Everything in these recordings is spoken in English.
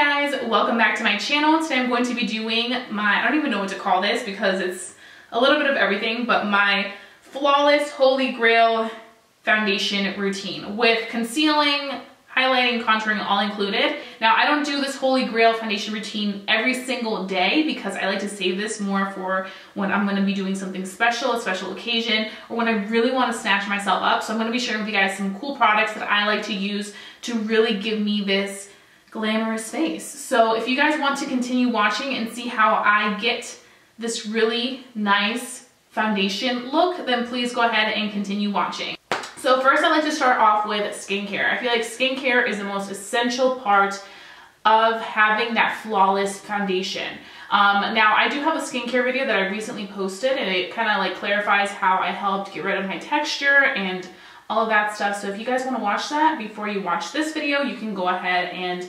Hi guys, welcome back to my channel. Today I'm going to be doing I don't even know what to call this because it's a little bit of everything, but my flawless holy grail foundation routine with concealing, highlighting, contouring all included. Now I don't do this holy grail foundation routine every single day because I like to save this more for when I'm going to be doing something special, a special occasion, or when I really want to snatch myself up. So I'm going to be sharing with you guys some cool products that I like to use to really give me this glamorous face. So if you guys want to continue watching and see how I get this really nice foundation look, then please go ahead and continue watching. So first I'd like to start off with skincare. I feel like skincare is the most essential part of having that flawless foundation. Now I do have a skincare video that I recently posted and it kind of like clarifies how I helped get rid of my texture and all of that stuff. So if you guys want to watch that before you watch this video, you can go ahead and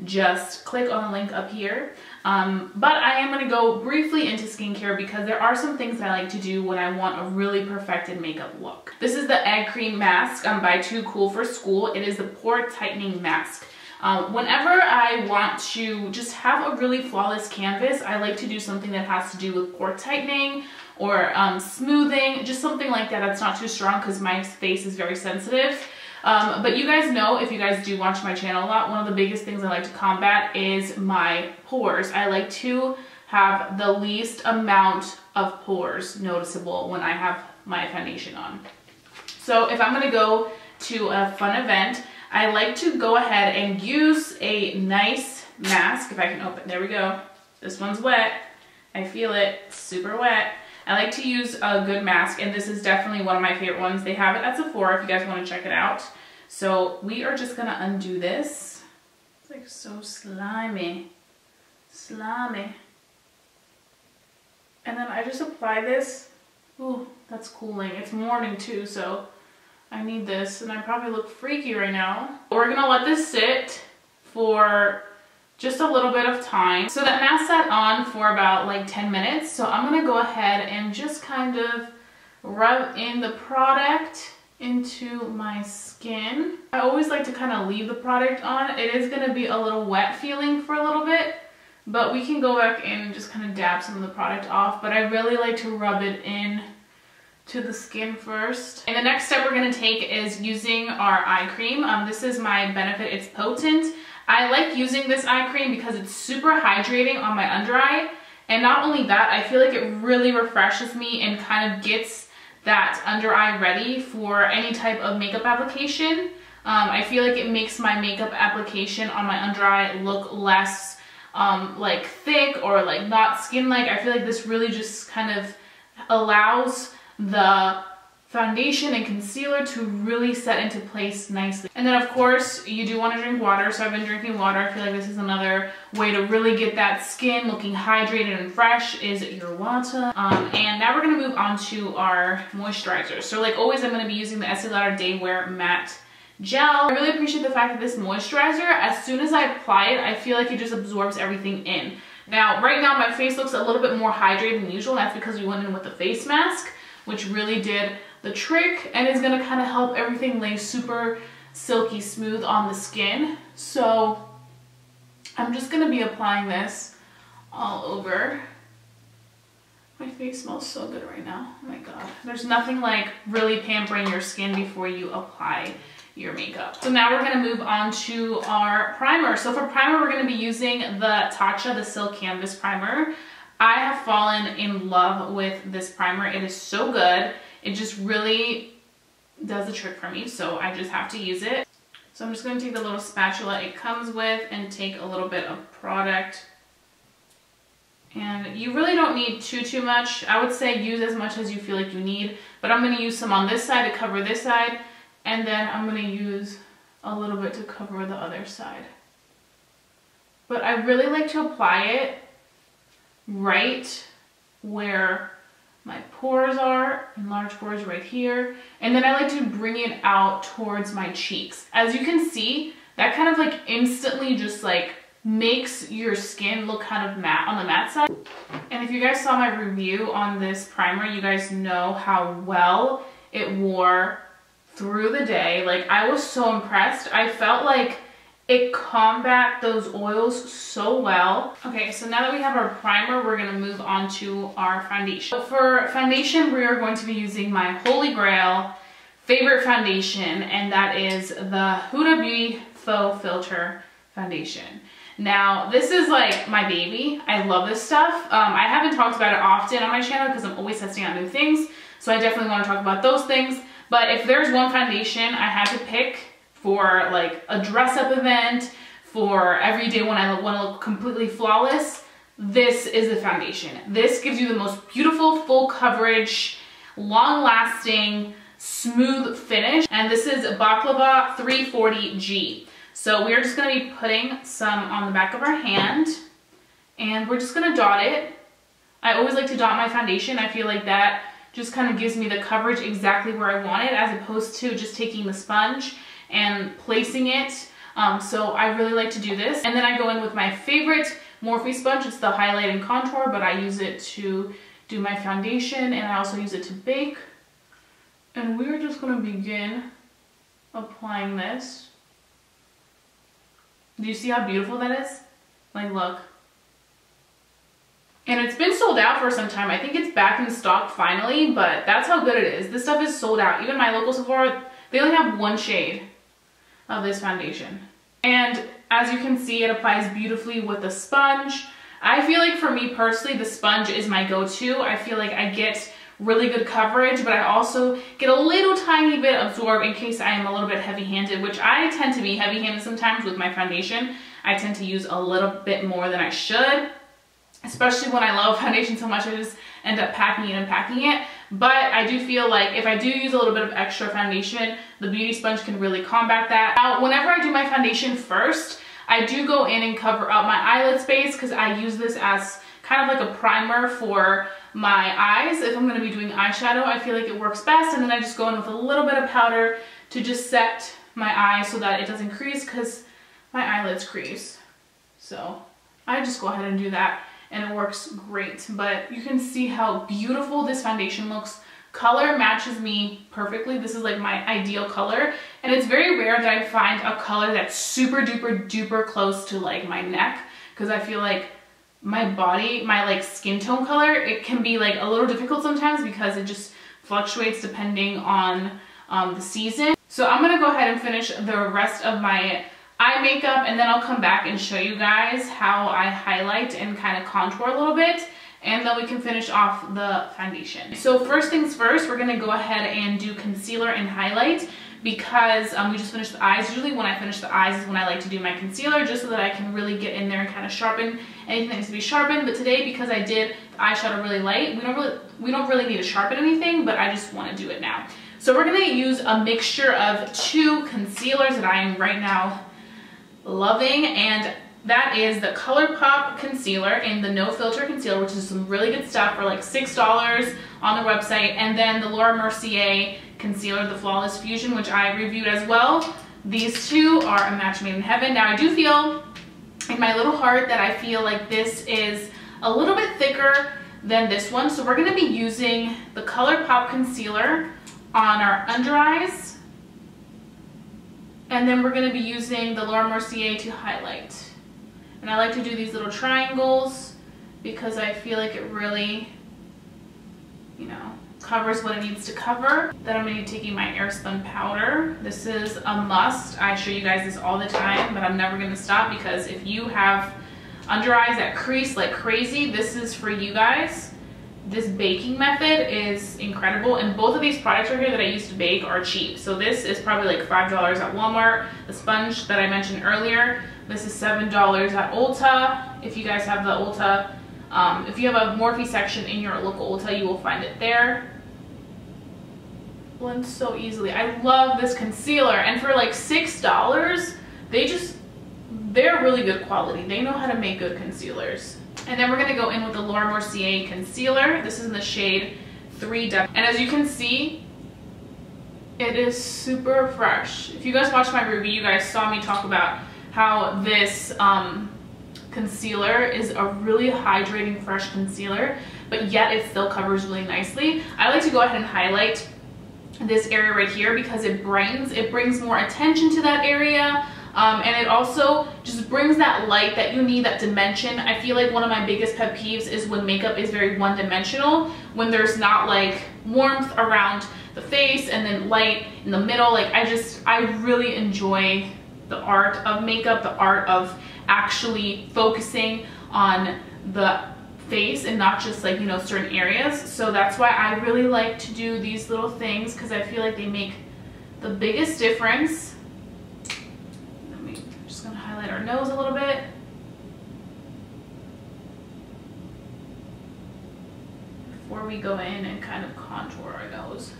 just click on the link up here. But I am going to go briefly into skincare because there are some things that I like to do when I want a really perfected makeup look. This is the egg cream mask by Too Cool for School. It is the pore tightening mask. Whenever I want to just have a really flawless canvas, I like to do something that has to do with pore tightening or smoothing, just something like that that's not too strong because my face is very sensitive. But you guys know, if you guys do watch my channel a lot, one of the biggest things I like to combat is my pores. I like to have the least amount of pores noticeable when I have my foundation on. So if I'm going to go to a fun event, I like to go ahead and use a nice mask. If I can open, there we go. This one's wet. I feel it, super wet. I like to use a good mask, and this is definitely one of my favorite ones. They have it at Sephora if you guys want to check it out. So we are just gonna undo this. It's like so slimy, slimy. And then I just apply this. Ooh, that's cooling. It's morning too, so I need this, and I probably look freaky right now. We're gonna let this sit for just a little bit of time. So that mask sat on for about like 10 minutes. So I'm gonna go ahead and just kind of rub in the product into my skin. I always like to kind of leave the product on. It is gonna be a little wet feeling for a little bit, but we can go back in and just kind of dab some of the product off. But I really like to rub it in to the skin first. And the next step we're gonna take is using our eye cream. This is my Benefit It's Potent. I like using this eye cream because it's super hydrating on my under eye. And not only that, I feel like it really refreshes me and kind of gets that under eye ready for any type of makeup application. I feel like it makes my makeup application on my under eye look less like thick or like not skin-like. I feel like this really just kind of allows the foundation and concealer to really set into place nicely. And then of course you do want to drink water, so I've been drinking water. I feel like this is another way to really get that skin looking hydrated and fresh is your water. And now we're going to move on to our moisturizer. So like always, I'm going to be using the Estée Lauder Day Wear Matte Gel. I really appreciate the fact that this moisturizer, as soon as I apply it, I feel like it just absorbs everything in. Now right now my face looks a little bit more hydrated than usual. That's because we went in with the face mask, which really did the trick and is gonna kind of help everything lay super silky smooth on the skin. So I'm just gonna be applying this all over. My face smells so good right now. Oh my god. There's nothing like really pampering your skin before you apply your makeup. So now we're gonna move on to our primer. So for primer, we're gonna be using the Tatcha, the Silk Canvas Primer. I have fallen in love with this primer. It is so good. It just really does the trick for me, so I just have to use it. So I'm just going to take the little spatula it comes with and take a little bit of product. And you really don't need too much. I would say use as much as you feel like you need, but I'm going to use some on this side to cover this side, and then I'm going to use a little bit to cover the other side. But I really like to apply it right where my pores are, and large pores right here. And then I like to bring it out towards my cheeks. As you can see, that kind of like instantly just like makes your skin look kind of matte on the matte side. And if you guys saw my review on this primer, you guys know how well it wore through the day. Like I was so impressed. I felt like It combats those oils so well. Okay, so now that we have our primer, we're gonna move on to our foundation. So for foundation, we are going to be using my Holy Grail favorite foundation, and that is the Huda Beauty Faux Filter Foundation. Now, this is like my baby. I love this stuff. I haven't talked about it often on my channel because I'm always testing out new things, so I definitely want to talk about those things. But if there's one foundation I had to pick for like a dress-up event, for every day when I want to look completely flawless, this is the foundation. This gives you the most beautiful, full coverage, long-lasting, smooth finish. And this is Baklava 340G. So we're just going to be putting some on the back of our hand, and we're just going to dot it. I always like to dot my foundation. I feel like that just kind of gives me the coverage exactly where I want it, as opposed to just taking the sponge and placing it. So I really like to do this. And then I go in with my favorite Morphe sponge. It's the highlight and contour, but I use it to do my foundation, and I also use it to bake. And we're just going to begin applying this. Do you see how beautiful that is? Like, look. And it's been sold out for some time. I think it's back in stock finally, but that's how good it is. This stuff is sold out. Even my local Sephora, they only have one shade of this foundation. And as you can see, it applies beautifully with the sponge. I feel like for me personally, the sponge is my go-to. I feel like I get really good coverage, but I also get a little tiny bit absorbed in case I am a little bit heavy-handed, which I tend to be heavy-handed sometimes with my foundation. I tend to use a little bit more than I should, especially when I love foundation so much, I just end up packing it and packing it. But I do feel like if I do use a little bit of extra foundation, the beauty sponge can really combat that. Now, whenever I do my foundation first, I do go in and cover up my eyelid space because I use this as kind of like a primer for my eyes. If I'm going to be doing eyeshadow, I feel like it works best. And then I just go in with a little bit of powder to just set my eye so that it doesn't crease, because my eyelids crease. So I just go ahead and do that, and it works great. But you can see how beautiful this foundation looks. Color matches me perfectly. This is like my ideal color, and it's very rare that I find a color that's super duper duper close to like my neck, because I feel like my body, my like skin tone color, it can be like a little difficult sometimes because it just fluctuates depending on the season. So I'm gonna go ahead and finish the rest of my eye makeup, and then I'll come back and show you guys how I highlight and kind of contour a little bit, and then we can finish off the foundation. So first things first, we're gonna go ahead and do concealer and highlight, because we just finished the eyes. Usually when I finish the eyes is when I like to do my concealer, just so that I can really get in there and kind of sharpen anything that needs to be sharpened. But today, because I did the eyeshadow really light, we don't really need to sharpen anything, but I just want to do it now. So we're gonna use a mixture of two concealers that I am right now loving, and that is the Colourpop Concealer in the No Filter Concealer, which is some really good stuff for like $6 on their website, and then the Mercier Concealer, the Flawless Fusion, which I reviewed as well. These two are a match made in heaven. Now I do feel in my little heart that I feel like this is a little bit thicker than this one, so we're going to be using the Colourpop Concealer on our under eyes, and then we're going to be using the Mercier to highlight. And I like to do these little triangles because I feel like it really, you know, covers what it needs to cover. Then I'm going to be taking my Airspun powder. This is a must. I show you guys this all the time, but I'm never going to stop, because if you have under eyes that crease like crazy, this is for you guys. This baking method is incredible, and both of these products right here that I used to bake are cheap. So this is probably like $5 at Walmart. The sponge that I mentioned earlier, this is $7 at Ulta. If you guys have the Ulta, if you have a Morphe section in your local Ulta, you will find it there. Blends so easily. I love this concealer, and for like $6, they're really good quality. They know how to make good concealers. And then we're gonna go in with the Mercier concealer. This is in the shade 3. And as you can see, it is super fresh. If you guys watched my review, you guys saw me talk about how this concealer is a really hydrating, fresh concealer, but yet it still covers really nicely. I like to go ahead and highlight this area right here because it brings more attention to that area. And it also just brings that light that you need, that dimension. I feel like one of my biggest pet peeves is when makeup is very one-dimensional, when there's not like warmth around the face and then light in the middle. Like I really enjoy the art of makeup, the art of actually focusing on the face and not just like, you know, certain areas. So that's why I really like to do these little things, because I feel like they make the biggest difference. I'm just gonna highlight our nose a little bit. Before we go in and kind of contour our nose.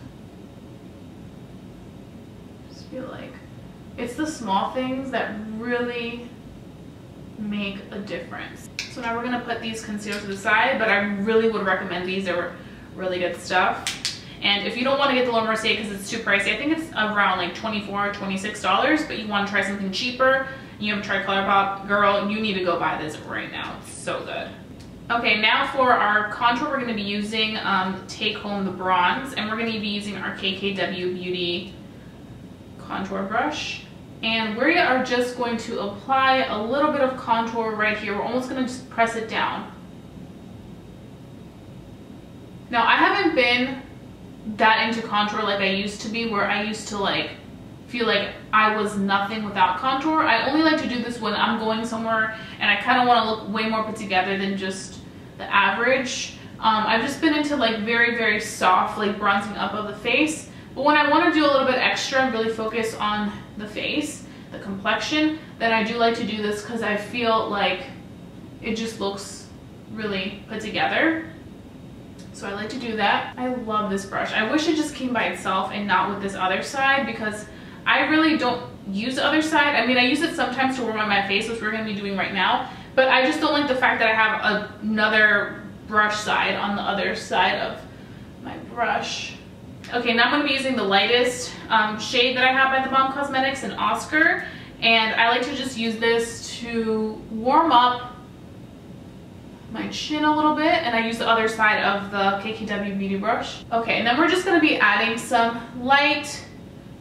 Just feel like it's the small things that really make a difference. So now we're gonna put these concealers to the side, but I really would recommend these. They're really good stuff. And if you don't want to get the Lauder Mercier because it's too pricey, I think it's around like $24 or $26, but you want to try something cheaper, you haven't tried Colourpop, girl, you need to go buy this right now. It's so good. Okay, now for our contour, we're going to be using Take Home the Bronze, and we're going to be using our KKW Beauty contour brush. And we are just going to apply a little bit of contour right here. We're almost going to just press it down. Now, I haven't been that into contour like I used to be, where I used to like feel like I was nothing without contour. I only like to do this when I'm going somewhere and I kind of want to look way more put together than just the average. I've just been into like very soft like bronzing up of the face, but when I want to do a little bit extra and really focus on the face, the complexion, then I do like to do this because I feel like it just looks really put together. So I like to do that. I love this brush. I wish it just came by itself and not with this other side, because I really don't use the other side. I mean, I use it sometimes to warm up my face, which we're going to be doing right now, but I just don't like the fact that I have another brush side on the other side of my brush. Okay, now I'm going to be using the lightest shade that I have by the Balm Cosmetics in Oscar, and I like to just use this to warm up my chin a little bit, and I use the other side of the KKW Beauty brush. Okay, and then we're just going to be adding some light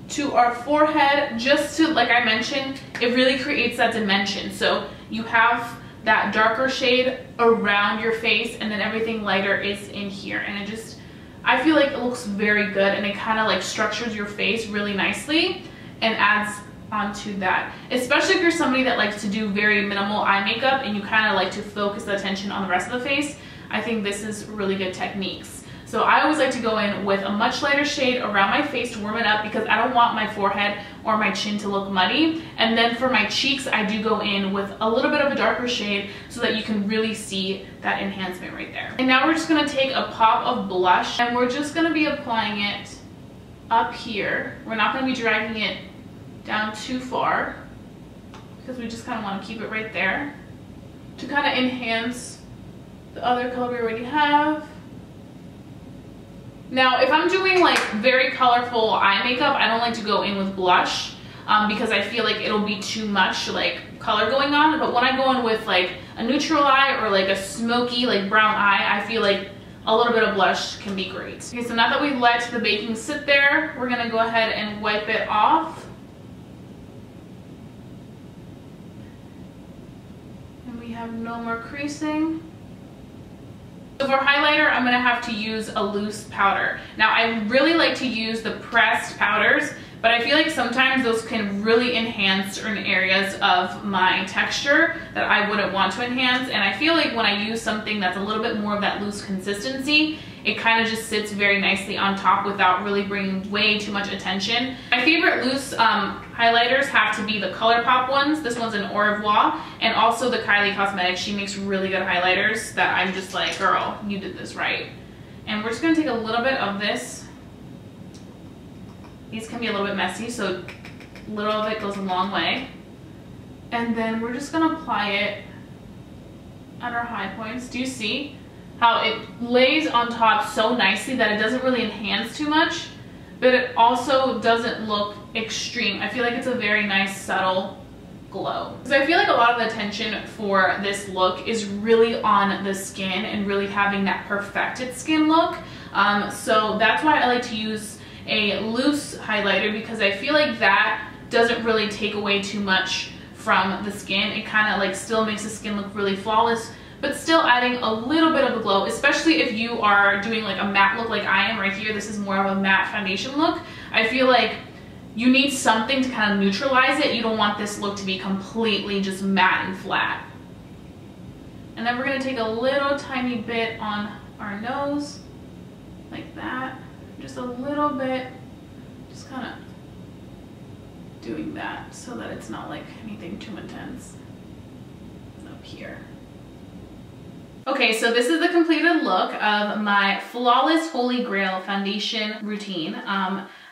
to our forehead, just to, like I mentioned, it really creates that dimension. So you have that darker shade around your face, and then everything lighter is in here, and it just, I feel like it looks very good, and it kind of like structures your face really nicely and adds onto that, especially if you're somebody that likes to do very minimal eye makeup and you kind of like to focus the attention on the rest of the face. I think this is really good techniques. So I always like to go in with a much lighter shade around my face to warm it up, because I don't want my forehead or my chin to look muddy. And then for my cheeks, I do go in with a little bit of a darker shade so that you can really see that enhancement right there. And now we're just going to take a pop of blush, and we're just going to be applying it up here. We're not going to be dragging it down too far, because we just kind of want to keep it right there to kind of enhance the other color we already have. Now, if I'm doing like very colorful eye makeup, I don't like to go in with blush because I feel like it'll be too much like color going on. But when I go in with like a neutral eye or like a smoky like brown eye, I feel like a little bit of blush can be great. Okay, so now that we've let the baking sit there, we're gonna go ahead and wipe it off. We have no more creasing. So for highlighter, I'm gonna have to use a loose powder. Now, I really like to use the pressed powders, but I feel like sometimes those can really enhance certain areas of my texture that I wouldn't want to enhance. And I feel like when I use something that's a little bit more of that loose consistency, it kind of just sits very nicely on top without really bringing way too much attention. My favorite loose highlighters have to be the Colourpop ones. This one's an Au Revoir, and also the Kylie Cosmetics. She makes really good highlighters that I'm just like, girl, you did this right. And we're just gonna take a little bit of this. These can be a little bit messy, so a little of it goes a long way. And then we're just gonna apply it at our high points. Do you see how it lays on top so nicely that it doesn't really enhance too much, but it also doesn't look extreme? I feel like it's a very nice subtle glow. So I feel like a lot of the attention for this look is really on the skin and really having that perfected skin look. So that's why I like to use a loose highlighter, because I feel like that doesn't really take away too much from the skin. It kind of like still makes the skin look really flawless, but still adding a little bit of a glow, especially if you are doing like a matte look like I am right here. This is more of a matte foundation look. I feel like you need something to kind of neutralize it. You don't want this look to be completely just matte and flat. And then we're gonna take a little tiny bit on our nose, like that. Just a little bit, just kind of doing that so that it's not like anything too intense. And up here. Okay, so this is the completed look of my Flawless Holy Grail foundation routine.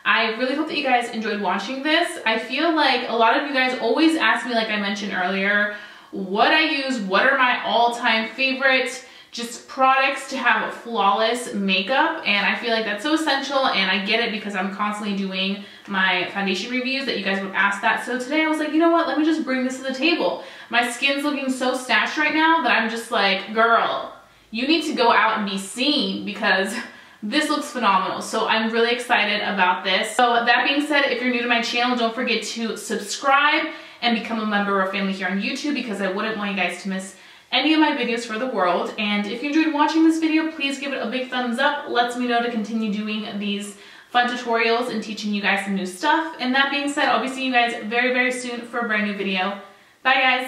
I really hope that you guys enjoyed watching this. I feel like a lot of you guys always ask me, like I mentioned earlier, what I use, what are my all-time favorites, just products to have flawless makeup, and I feel like that's so essential, and I get it because I'm constantly doing my foundation reviews that you guys would ask that. So today I was like, you know what, let me just bring this to the table. My skin's looking so snatched right now that I'm just like, girl, you need to go out and be seen because this looks phenomenal. So I'm really excited about this. So that being said, if you're new to my channel, don't forget to subscribe and become a member of our family here on YouTube because I wouldn't want you guys to miss any of my videos for the world. And if you enjoyed watching this video, please give it a big thumbs up. Lets me know to continue doing these fun tutorials and teaching you guys some new stuff. And that being said, I'll be seeing you guys very, very soon for a brand new video. Bye guys.